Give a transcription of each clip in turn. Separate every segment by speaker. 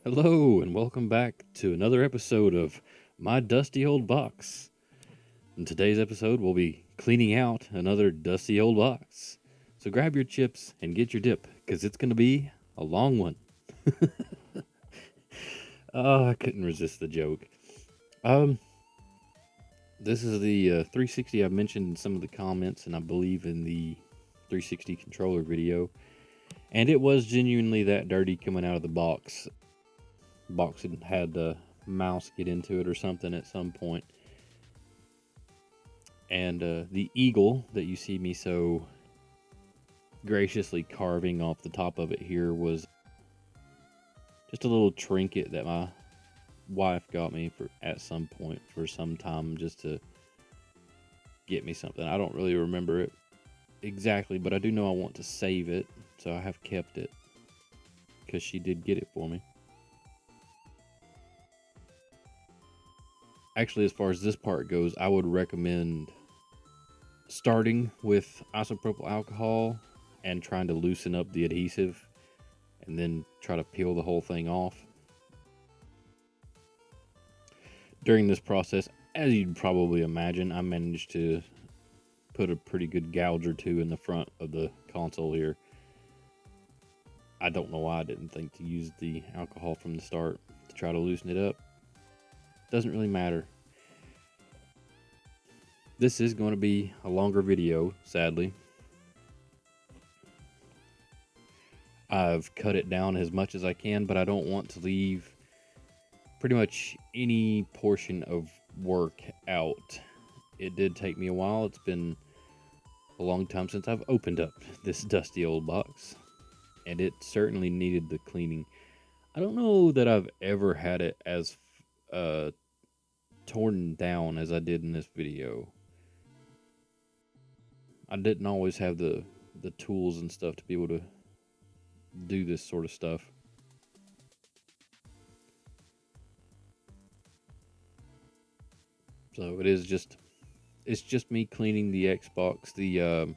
Speaker 1: Hello, and welcome back to another episode of My Dusty Old Box. In today's episode, we'll be cleaning out another dusty old box. So grab your chips and get your dip, because it's going to be a long one. I couldn't resist the joke. This is the 360 I mentioned in some of the comments, and I believe in the 360 controller video. And it was genuinely that dirty coming out of the box. Box had the mouse get into it or something at some point. And the eagle that you see me so graciously carving off the top of it here was just a little trinket that my wife got me at some point for some time, just to get me something. I don't really remember it exactly, but I do know I want to save it, so I have kept it because she did get it for me. Actually, as far as this part goes, I would recommend starting with isopropyl alcohol and trying to loosen up the adhesive and then try to peel the whole thing off. During this process, as you'd probably imagine, I managed to put a pretty good gouge or two in the front of the console here. I don't know why I didn't think to use the alcohol from the start to try to loosen it up. Doesn't really matter. This is going to be a longer video, sadly. I've cut it down as much as I can, but I don't want to leave pretty much any portion of work out. It did take me a while. It's been a long time since I've opened up this dusty old box, and it certainly needed the cleaning. I don't know that I've ever had it as torn down as I did in this video. I didn't always have the tools and stuff to be able to do this sort of stuff. So it's just me cleaning the Xbox. The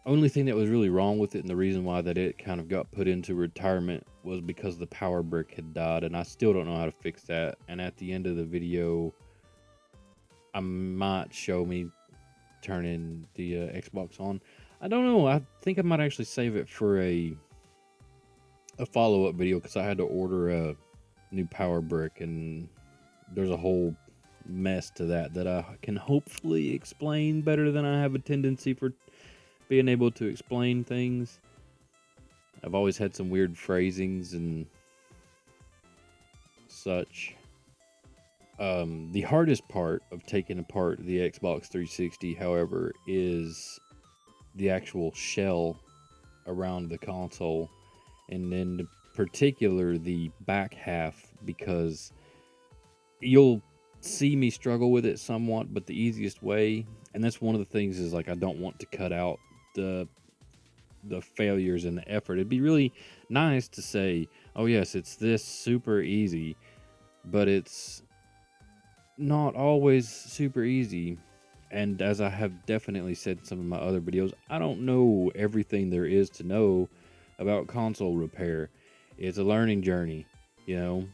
Speaker 1: only thing that was really wrong with it, and the reason why that it kind of got put into retirement, was because the power brick had died, and I still don't know how to fix that. And at the end of the video, I might show me turning the Xbox on. I don't know. I think I might actually save it for a follow-up video, because I had to order a new power brick, and there's a whole mess to that I can hopefully explain better than I have a tendency for being able to explain things. I've always had some weird phrasings and such. The hardest part of taking apart the Xbox 360, however, is the actual shell around the console, and in particular the back half, because you'll see me struggle with it somewhat, but the easiest way, and that's one of the things, is like I don't want to cut out the failures and the effort. It'd be really nice to say, oh yes, it's this super easy, but it's not always super easy. And as I have definitely said in some of my other videos, I don't know everything there is to know about console repair. It's a learning journey, you know,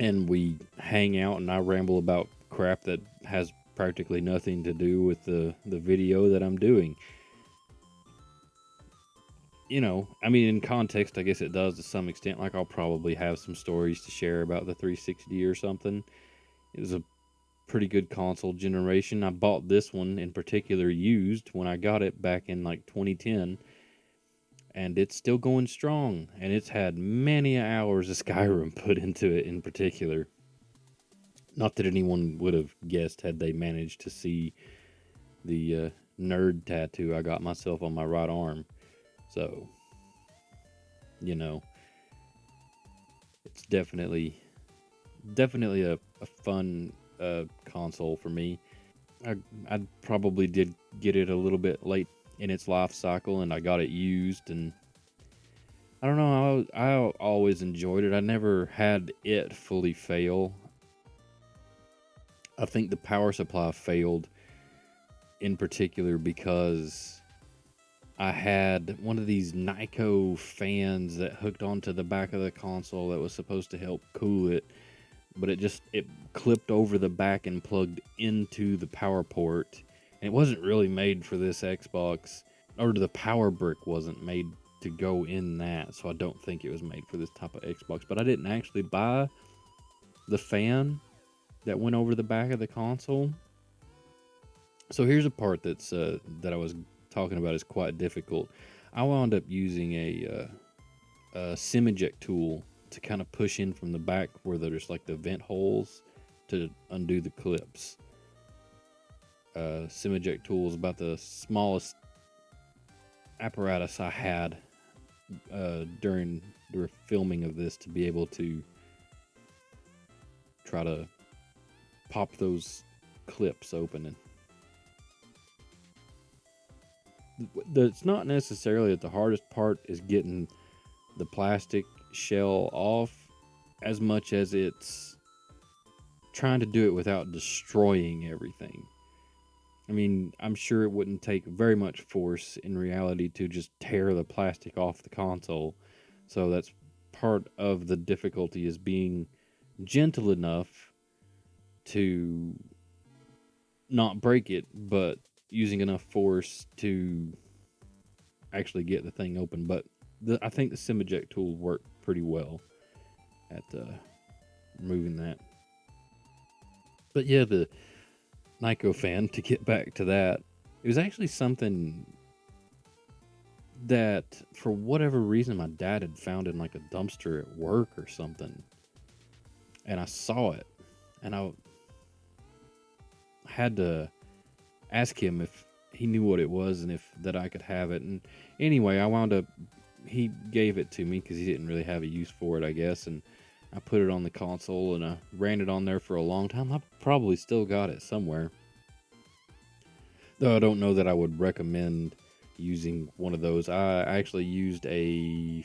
Speaker 1: and we hang out and I ramble about crap that has practically nothing to do with the video that I'm doing. You know, I mean, in context, I guess it does to some extent. Like, I'll probably have some stories to share about the 360 or something. It was a pretty good console generation. I bought this one in particular used when I got it back in like 2010, and it's still going strong, and it's had many hours of Skyrim put into it in particular. Not that anyone would have guessed had they managed to see the nerd tattoo I got myself on my right arm. So, you know, it's definitely a fun console for me. I probably did get it a little bit late in its life cycle, and I got it used, and I don't know, I always enjoyed it. I never had it fully fail. I think the power supply failed in particular because I had one of these Nyko fans that hooked onto the back of the console that was supposed to help cool it, but it clipped over the back and plugged into the power port. And it wasn't really made for this Xbox, or the power brick wasn't made to go in that, so I don't think it was made for this type of Xbox. But I didn't actually buy the fan that went over the back of the console. So here's a part that's that I was talking about is quite difficult. I wound up using a sim eject tool to kind of push in from the back where there's like the vent holes to undo the clips. Sim eject tool is about the smallest apparatus I had during the filming of this to be able to try to pop those clips open. And it's not necessarily that the hardest part is getting the plastic shell off as much as it's trying to do it without destroying everything. I mean, I'm sure it wouldn't take very much force in reality to just tear the plastic off the console. So that's part of the difficulty, is being gentle enough to not break it, but using enough force to actually get the thing open. But I think the sim eject tool worked pretty well at removing that. But yeah, the Nyko fan, to get back to that, it was actually something that for whatever reason my dad had found in like a dumpster at work or something, and I saw it, and I had to ask him if he knew what it was and if that I could have it. And anyway, I wound up, he gave it to me because he didn't really have a use for it, I guess, and I put it on the console and I ran it on there for a long time. I probably still got it somewhere, though I don't know that I would recommend using one of those. I actually used a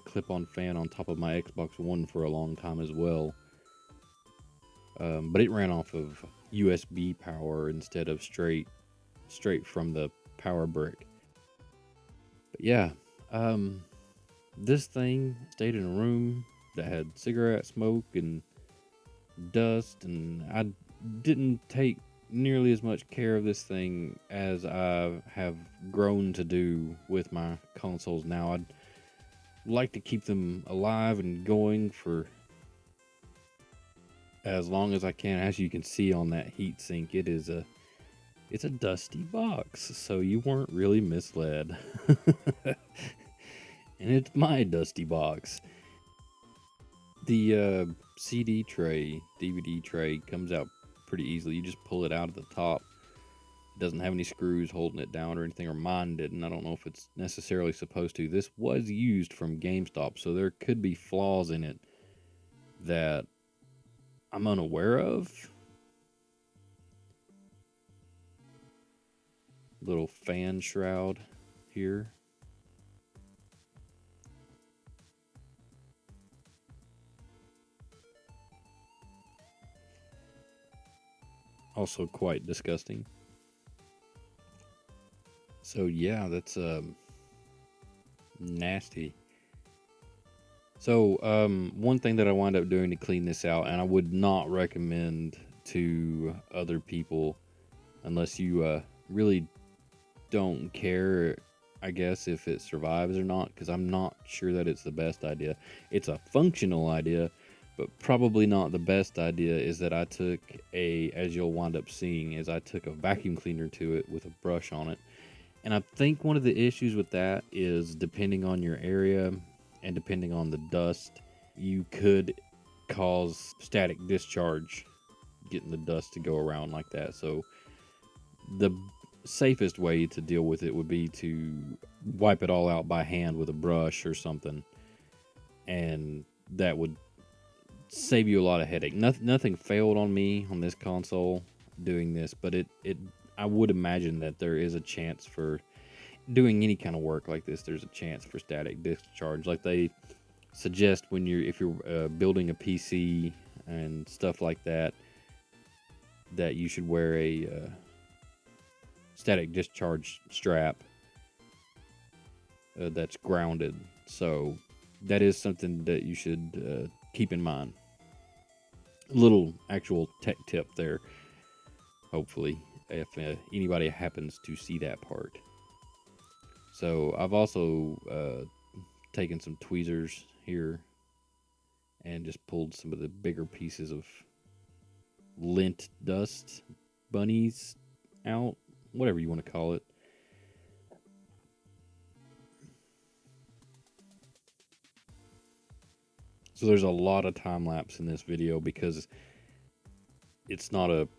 Speaker 1: clip-on fan on top of my Xbox One for a long time as well, but it ran off of USB power instead of straight from the power brick. But yeah, this thing stayed in a room that had cigarette smoke and dust, and I didn't take nearly as much care of this thing as I have grown to do with my consoles now. I'd like to keep them alive and going for as long as I can. As you can see on that heatsink, it's a dusty box, so you weren't really misled. And it's my dusty box. The CD tray, DVD tray comes out pretty easily. You just pull it out at the top. It doesn't have any screws holding it down or anything, or mine didn't. I don't know if it's necessarily supposed to. This was used from GameStop, so there could be flaws in it that I'm unaware of. Little fan shroud here. Also quite disgusting. So yeah, that's nasty. So one thing that I wound up doing to clean this out, and I would not recommend to other people unless you really don't care, I guess, if it survives or not, because I'm not sure that it's the best idea. It's a functional idea, but probably not the best idea. Is that I took as you'll wind up seeing, is I took a vacuum cleaner to it with a brush on it. And I think one of the issues with that is, depending on your area and depending on the dust, you could cause static discharge getting the dust to go around like that. So the safest way to deal with it would be to wipe it all out by hand with a brush or something, and that would save you a lot of headache. Nothing failed on me on this console doing this, but I would imagine that there is a chance for doing any kind of work like this. There's a chance for static discharge, like they suggest when if you're building a PC and stuff like that, that you should wear a static discharge strap that's grounded. So that is something that you should keep in mind. A little actual tech tip there, hopefully, if anybody happens to see that part. So I've also taken some tweezers here and just pulled some of the bigger pieces of lint dust bunnies out, whatever you want to call it. So there's a lot of time lapse in this video because it's not a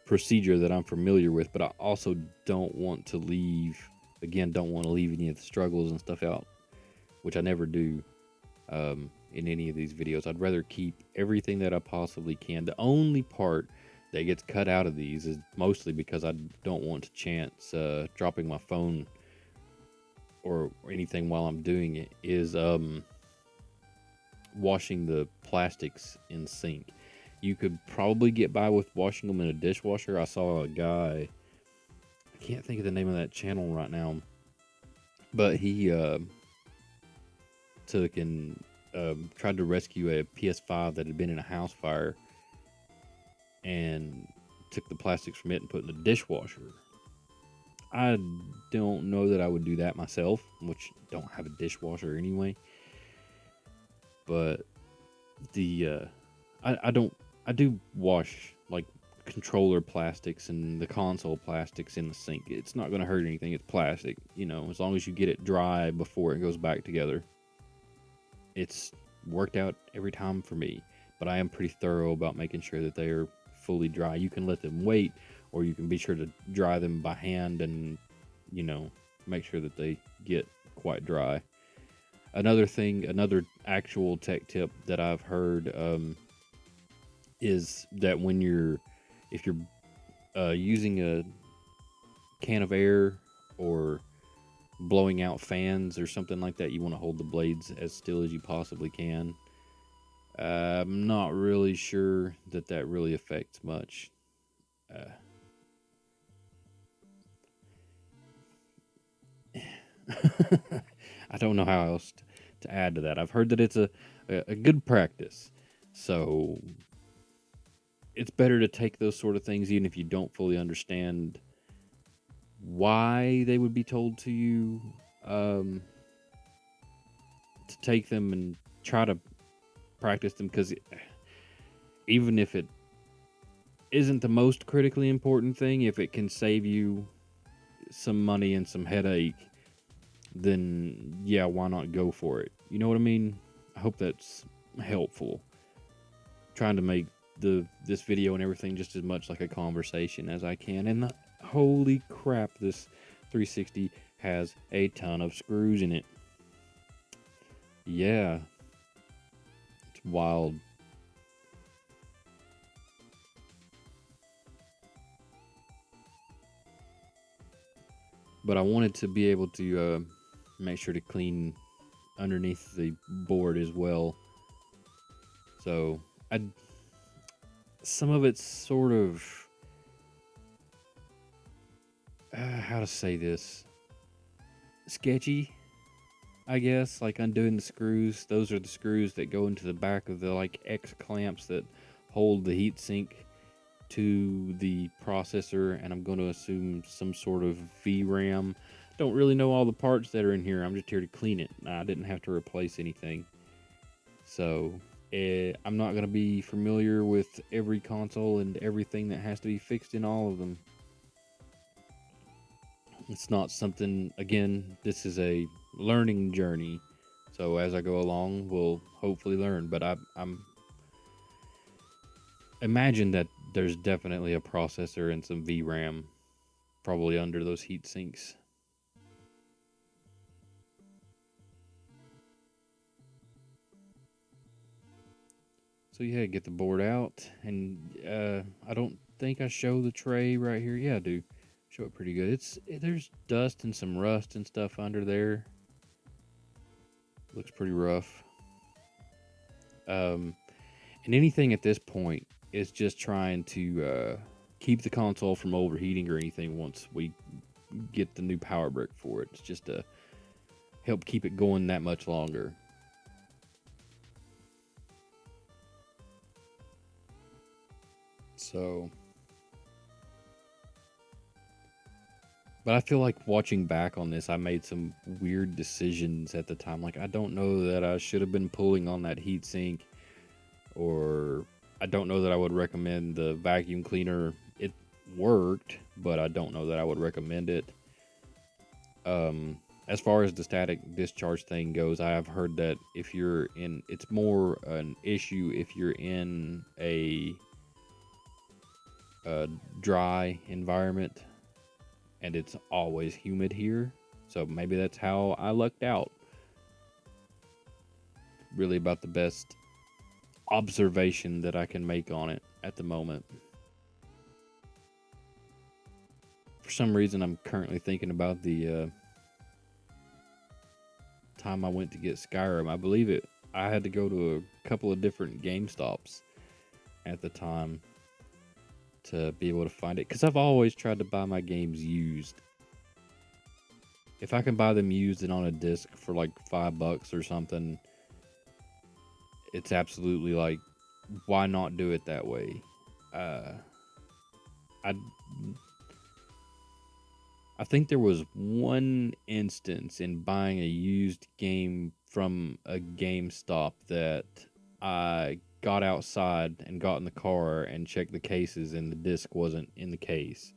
Speaker 1: procedure that I'm familiar with, but I also don't want to leave any of the struggles and stuff out, which I never do in any of these videos. I'd rather keep everything that I possibly can. The only part that gets cut out of these is mostly because I don't want to chance dropping my phone or anything while I'm doing it, is washing the plastics in sink. You could probably get by with washing them in a dishwasher. I saw a guy, I can't think of the name of that channel right now, but he took and tried to rescue a PS5 that had been in a house fire and took the plastics from it and put it in the dishwasher. I don't know that I would do that myself, which don't have a dishwasher anyway. But I do wash like controller plastics and the console plastics in the sink. It's not going to hurt anything. It's plastic, as long as you get it dry before it goes back together. It's worked out every time for me, but I am pretty thorough about making sure that they are fully dry. You can let them wait, or you can be sure to dry them by hand and, make sure that they get quite dry. Another actual tech tip that I've heard is that if you're using a can of air or blowing out fans or something like that, you want to hold the blades as still as you possibly can. I'm not really sure that really affects much. I don't know how else to add to that. I've heard that it's a good practice. So it's better to take those sort of things even if you don't fully understand why they would be told to you, to take them and try to practice them, because even if it isn't the most critically important thing, if it can save you some money and some headache, then yeah, why not go for it? You know what I mean? I hope that's helpful. Trying to make this video and everything just as much like a conversation as I can. And holy crap, this 360 has a ton of screws in it. Yeah, it's wild. But I wanted to be able to make sure to clean underneath the board as well. So some of it's sort of, how to say this, sketchy, I guess, like undoing the screws. Those are the screws that go into the back of the X clamps that hold the heatsink to the processor, and I'm going to assume some sort of VRAM. Don't really know all the parts that are in here. I'm just here to clean it. I didn't have to replace anything. So I'm not going to be familiar with every console and everything that has to be fixed in all of them. It's not something, again, this is a learning journey. So as I go along, we'll hopefully learn. But I'm imagine that there's definitely a processor and some VRAM probably under those heat sinks. So yeah, get the board out, and I don't think I show the tray right here. Yeah, I do. Show it pretty good. There's dust and some rust and stuff under there. Looks pretty rough. And anything at this point is just trying to keep the console from overheating or anything once we get the new power brick for it. It's just to help keep it going that much longer. So, but I feel like watching back on this, I made some weird decisions at the time. Like, I don't know that I should have been pulling on that heatsink, or I don't know that I would recommend the vacuum cleaner. It worked, but I don't know that I would recommend it. As far as the static discharge thing goes, I have heard that if you're in, it's more an issue if you're in a dry environment and it's always humid here. So maybe that's how I lucked out. Really about the best observation that I can make on it at the moment. For some reason, I'm currently thinking about the time I went to get Skyrim. I believe I had to go to a couple of different GameStops at the time to be able to find it, because I've always tried to buy my games used. If I can buy them used and on a disc for like $5 or something, it's absolutely like, why not do it that way? I think there was one instance in buying a used game from a GameStop that I got outside and got in the car and checked the cases, and the disc wasn't in the case.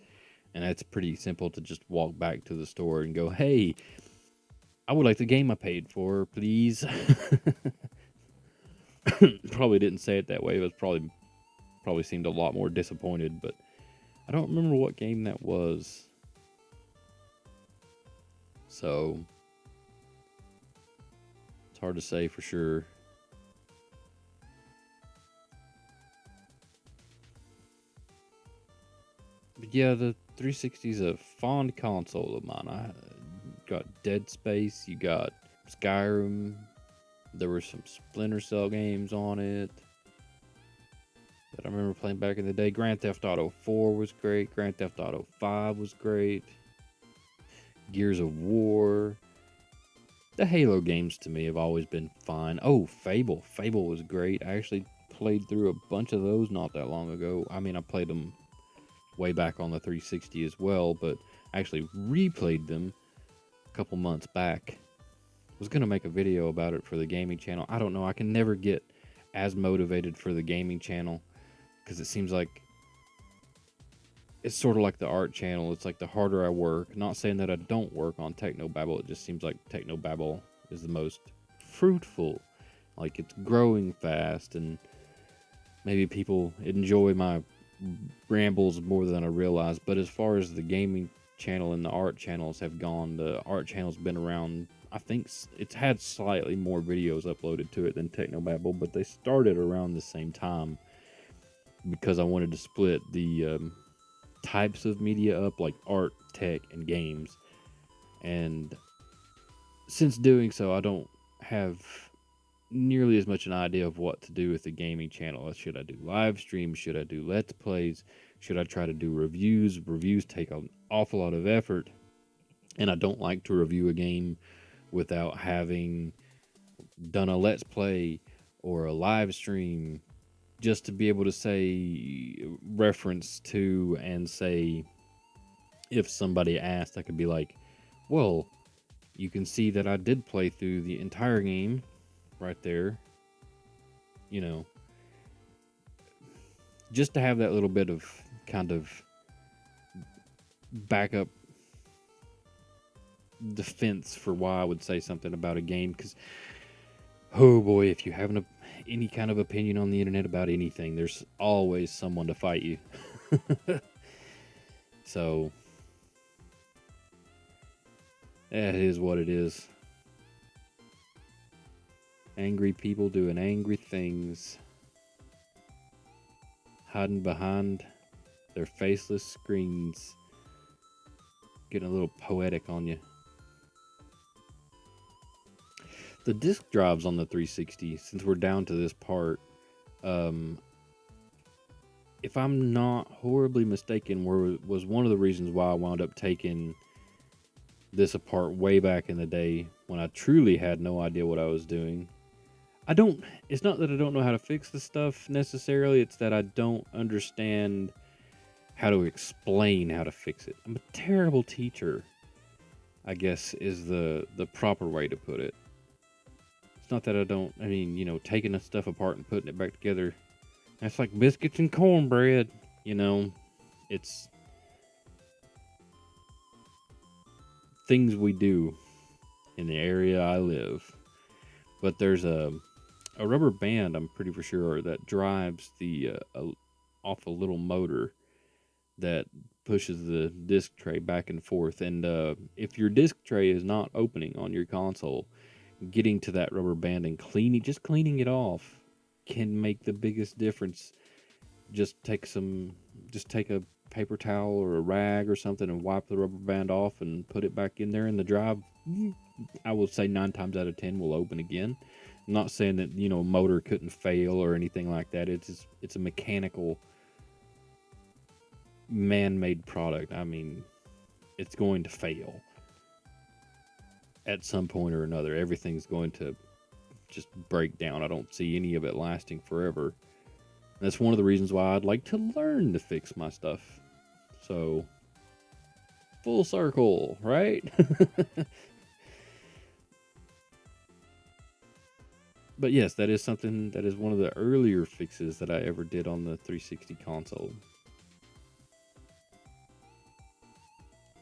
Speaker 1: And that's pretty simple to just walk back to the store and go, hey, I would like the game I paid for, please. Probably didn't say it that way. It was probably seemed a lot more disappointed, but I don't remember what game that was. So it's hard to say for sure. But yeah, the 360 is a fond console of mine. I got Dead Space, you got Skyrim. There were some Splinter Cell games on it that I remember playing back in the day. Grand Theft Auto 4 was great. Grand Theft Auto 5 was great. Gears of War. The Halo games to me have always been fine. Oh, Fable. Fable was great. I actually played through a bunch of those not that long ago. I mean, I played them way back on the 360 as well, but I actually replayed them a couple months back. I was going to make a video about it for the gaming channel. I don't know. I can never get as motivated for the gaming channel because it seems like it's sort of like the art channel. It's like the harder I work, not saying that I don't work on TECHNOBABBLE, it just seems like TECHNOBABBLE is the most fruitful. Like, it's growing fast, and maybe people enjoy my rambles more than I realize. But as far as the gaming channel and the art channels have gone, the art channel's been around, I think it's had slightly more videos uploaded to it than TECHNOBABBLE, but they started around the same time because I wanted to split the types of media up, like art, tech, and games. And since doing so, I don't have nearly as much an idea of what to do with the gaming channel. Should I do live streams? Should I do let's plays? Should I try to do reviews? Reviews take an awful lot of effort, and I don't like to review a game without having done a let's play or a live stream, just to be able to say reference to and say, if somebody asked, I could be like, well, you can see that I did play through the entire game right there. You know, just to have that little bit of kind of backup defense for why I would say something about a game. Because, oh boy, if you have any kind of opinion on the internet about anything, there's always someone to fight you. So, that is what it is. Angry people doing angry things, hiding behind their faceless screens, getting a little poetic on you. The disk drives on the 360, since we're down to this part, if I'm not horribly mistaken, was one of the reasons why I wound up taking this apart way back in the day when I truly had no idea what I was doing. It's not that I don't know how to fix the stuff necessarily, it's that I don't understand how to explain how to fix it. I'm a terrible teacher, I guess is the proper way to put it. It's not that I mean, taking the stuff apart and putting it back together, that's like biscuits and cornbread, it's things we do in the area I live. But there's a rubber band, I'm pretty for sure, that drives the off a little motor that pushes the disc tray back and forth. And if your disc tray is not opening on your console, getting to that rubber band and cleaning it off can make the biggest difference. Just take a paper towel or a rag or something and wipe the rubber band off and put it back in there, and the drive, I will say 9 times out of 10 will open again. I'm not saying that a motor couldn't fail or anything like that. It's a mechanical, man-made product. I mean, it's going to fail at some point or another. Everything's going to just break down. I don't see any of it lasting forever. That's one of the reasons why I'd like to learn to fix my stuff. So, full circle, right? But yes, that is one of the earlier fixes that I ever did on the 360 console.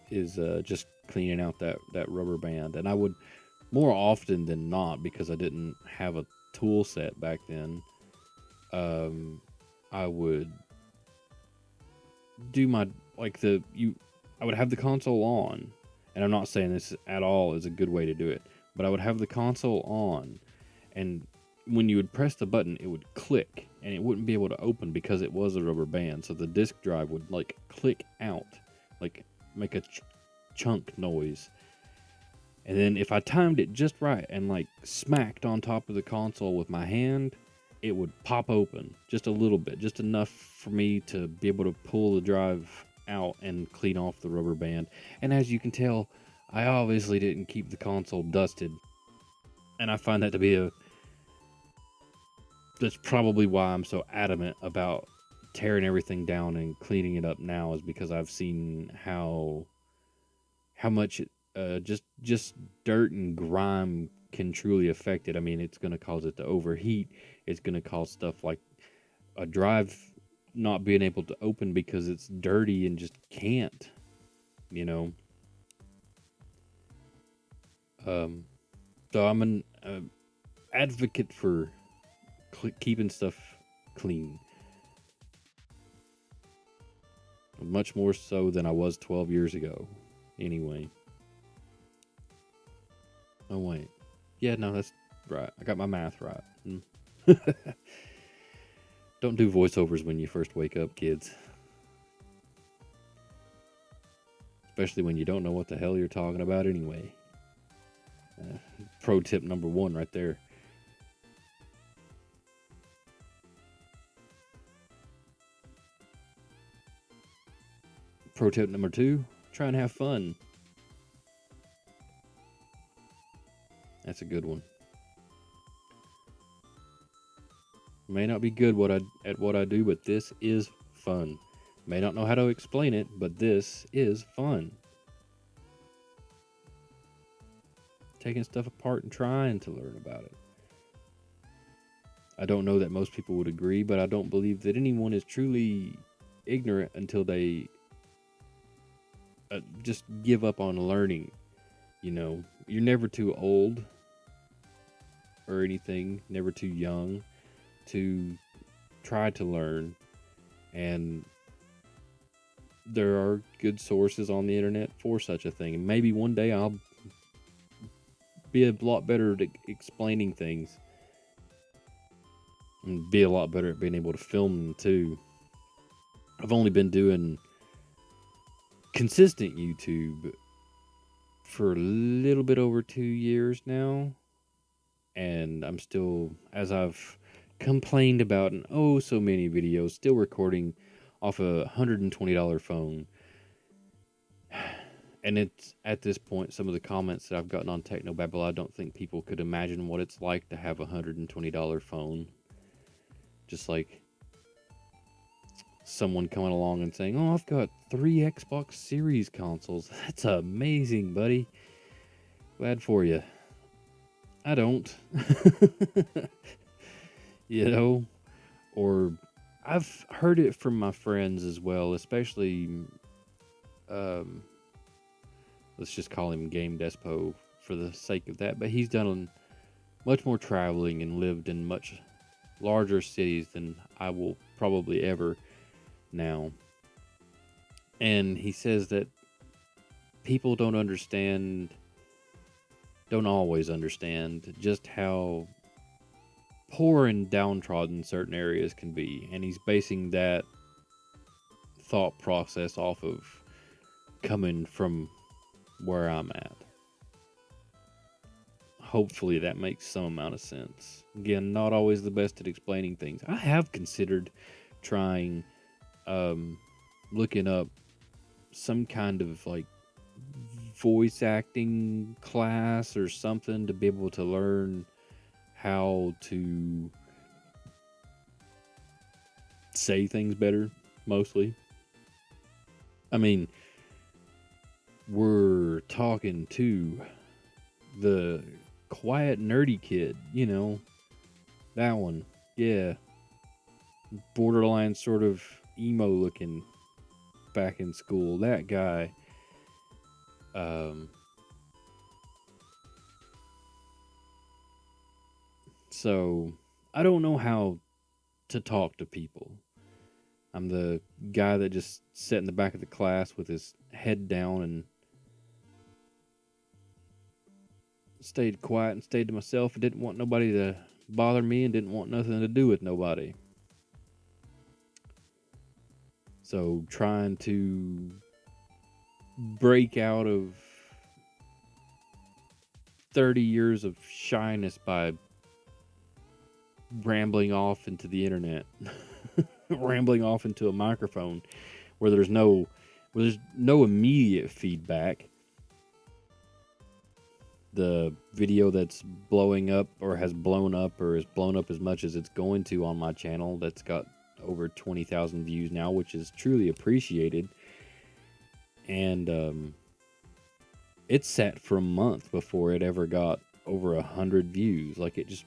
Speaker 1: Is just cleaning out that rubber band. And I would, more often than not, because I didn't have a tool set back then, I would do I would have the console on, and I'm not saying this at all is a good way to do it, but I would have the console on, and when you would press the button, it would click, and it wouldn't be able to open because it was a rubber band, so the disk drive would, like, click out, like, make a chunk noise. And then if I timed it just right and, like, smacked on top of the console with my hand, it would pop open just a little bit, just enough for me to be able to pull the drive out and clean off the rubber band. And as you can tell, I obviously didn't keep the console dusted. And I find that to be that's probably why I'm so adamant about tearing everything down and cleaning it up now, is because I've seen how much just dirt and grime can truly affect it. I mean, it's going to cause it to overheat. It's going to cause stuff like a drive not being able to open because it's dirty and just can't, So I'm an advocate for keeping stuff clean. Much more so than I was 12 years ago. Anyway. Oh, wait. Yeah, no, that's right. I got my math right. Don't do voiceovers when you first wake up, kids. Especially when you don't know what the hell you're talking about anyway. Pro tip number 1 right there. Pro tip number 2, try and have fun. That's a good one. May not be good at what I do, but this is fun. May not know how to explain it, but this is fun. Taking stuff apart and trying to learn about it. I don't know that most people would agree, but I don't believe that anyone is truly ignorant until they just give up on learning. You're never too old or anything, never too young to try to learn. And there are good sources on the internet for such a thing. And maybe one day I'll be a lot better at explaining things and be a lot better at being able to film them too. I've only been doing consistent YouTube for a little bit over 2 years now, and I'm still, as I've complained about in so many videos, still recording off a $120 phone. And it's at this point, some of the comments that I've gotten on TECHNOBABBLE, I don't think people could imagine what it's like to have a $120 phone. Just like someone coming along and saying, "Oh, I've got 3 Xbox Series consoles." That's amazing, buddy. Glad for you. I don't. You know? Or I've heard it from my friends as well, especially, let's just call him Game Despo for the sake of that. But he's done much more traveling and lived in much larger cities than I will probably ever now. And he says that people don't always understand just how poor and downtrodden certain areas can be. And he's basing that thought process off of coming from where I'm at. Hopefully that makes some amount of sense. Again, not always the best at explaining things. I have considered trying looking up some kind of like voice acting class or something to be able to learn how to say things better, mostly. I mean, we're talking to the quiet nerdy kid, you know, that one. Yeah. Borderline sort of emo looking back in school. That guy. So I don't know how to talk to people. I'm the guy that just sat in the back of the class with his head down and stayed quiet and stayed to myself and didn't want nobody to bother me and didn't want nothing to do with nobody. So trying to break out of 30 years of shyness by rambling off into the internet, rambling off into a microphone where there's no immediate feedback. The video that's blowing up or has blown up or is blown up as much as it's going to on my channel, that's got over 20,000 views now, which is truly appreciated. And it sat for a month before it ever got over 100 views. Like it just,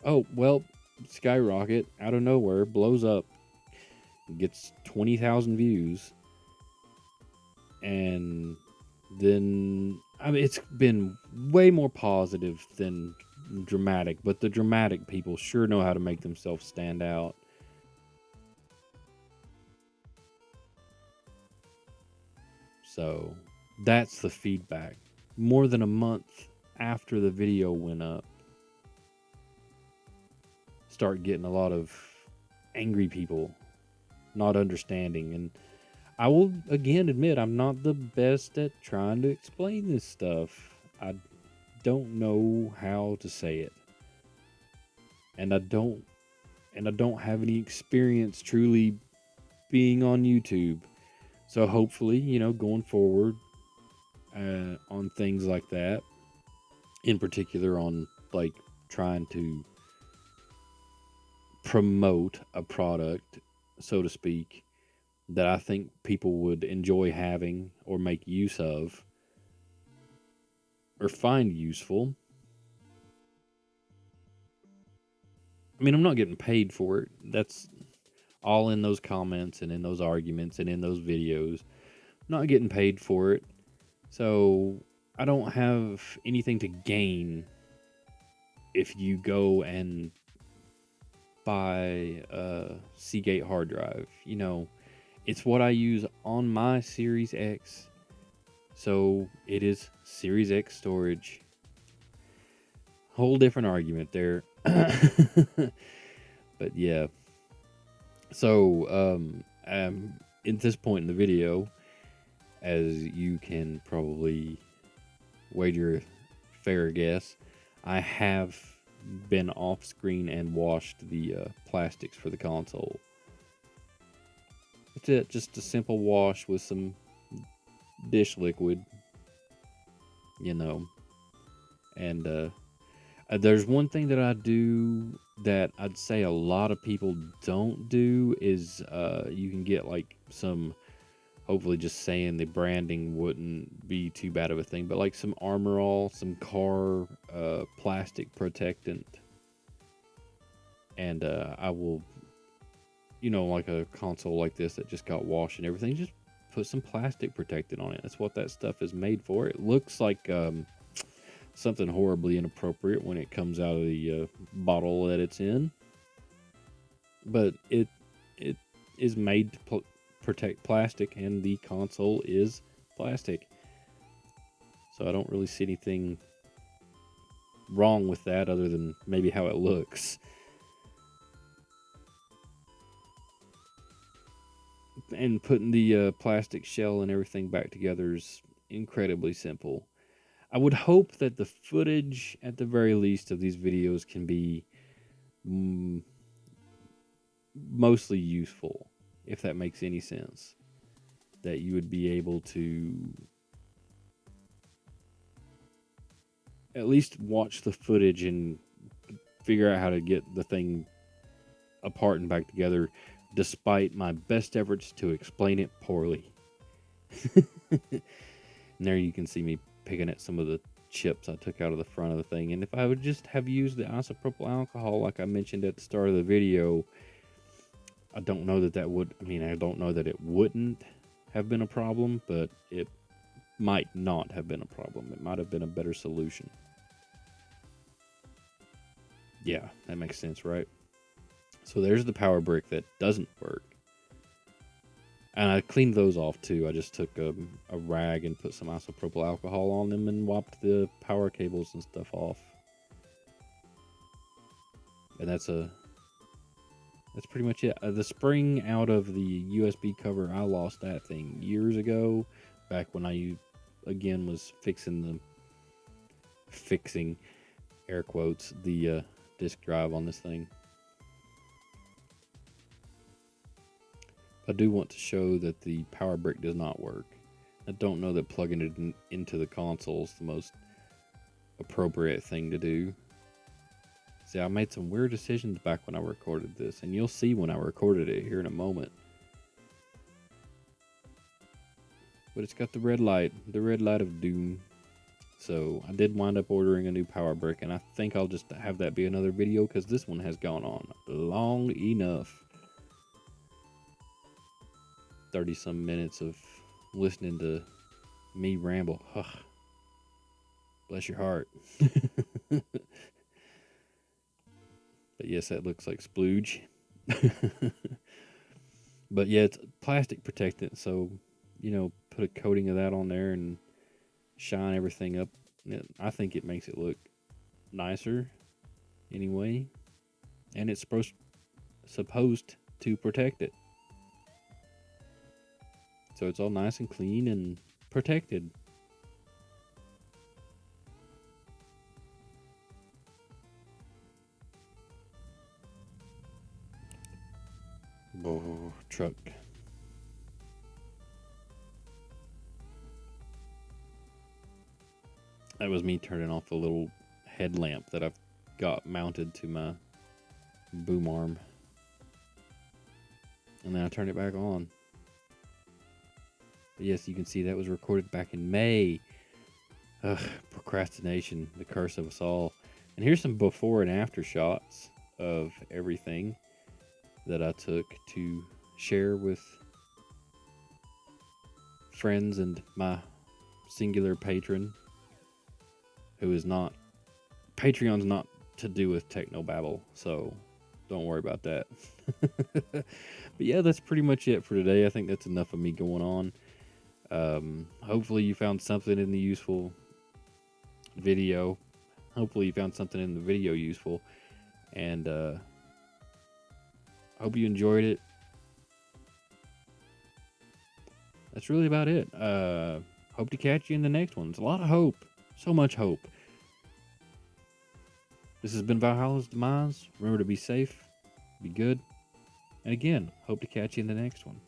Speaker 1: oh, well, skyrocket out of nowhere, blows up, gets 20,000 views. And then, I mean, it's been way more positive than dramatic, but the dramatic people sure know how to make themselves stand out. So that's the feedback. More than a month after the video went up, start getting a lot of angry people not understanding. And I will again admit I'm not the best at trying to explain this stuff. I don't know how to say it. And I don't have any experience truly being on YouTube. So hopefully, you know, going forward on things like that, in particular on like trying to promote a product, so to speak, that I think people would enjoy having or make use of or find useful. I mean, I'm not getting paid for it. That's all in those comments and in those arguments and in those videos. I'm not getting paid for it. So I don't have anything to gain if you go and buy a Seagate hard drive. You know, it's what I use on my Series X. So it is Series X storage. Whole different argument there. But yeah. So at this point in the video, as you can probably wager a fair guess, I have been off screen and washed the plastics for the console. That's it. Just a simple wash with some dish liquid, you know. And there's one thing that I do that I'd say a lot of people don't do is you can get like some, hopefully just saying the branding wouldn't be too bad of a thing, but like some Armor All, some car plastic protectant. And I will, like a console like this that just got washed and everything, just put some plastic protectant on it. That's what that stuff is made for. It looks like something horribly inappropriate when it comes out of the bottle that it's in, but it is made to protect plastic, and the console is plastic. So I don't really see anything wrong with that other than maybe how it looks. And putting the plastic shell and everything back together is incredibly simple. I would hope that the footage, at the very least, of these videos can be mostly useful, if that makes any sense. That you would be able to at least watch the footage and figure out how to get the thing apart and back together, despite my best efforts to explain it poorly. And there you can see me picking at some of the chips I took out of the front of the thing. And if I would just have used the isopropyl alcohol like I mentioned at the start of the video, I don't know that I don't know that it wouldn't have been a problem, but it might not have been a problem. It might have been a better solution. Yeah, that makes sense, right? So there's the power brick that doesn't work. And I cleaned those off too. I just took a rag and put some isopropyl alcohol on them and wiped the power cables and stuff off. And that's pretty much it. The spring out of the USB cover, I lost that thing years ago, back when I again was fixing air quotes, the disk drive on this thing. I do want to show that the power brick does not work. I don't know that plugging it into the console is the most appropriate thing to do. See, I made some weird decisions back when I recorded this, and you'll see when I recorded it here in a moment. But it's got the red light of doom. So I did wind up ordering a new power brick, and I think I'll just have that be another video because this one has gone on long enough. 30-some minutes of listening to me ramble. Ugh. Bless your heart. But yes, that looks like splooge. But yeah, it's plastic protectant, so put a coating of that on there and shine everything up. I think it makes it look nicer anyway, and it's supposed to protect it. So it's all nice and clean and protected. Oh, truck. That was me turning off the little headlamp that I've got mounted to my boom arm. And then I turned it back on. But yes, you can see that was recorded back in May. Ugh, procrastination, the curse of us all. And here's some before and after shots of everything that I took to share with friends and my singular patron, who is not, Patreon's not to do with TECHNOBABBLE, so don't worry about that. But yeah, that's pretty much it for today. I think that's enough of me going on. Hopefully you found something in the useful video. Hopefully you found something in the video useful. And hope you enjoyed it. That's really about it. Hope to catch you in the next one. It's a lot of hope. So much hope. This has been Valhalla's Demise. Remember to be safe, be good, and again, hope to catch you in the next one.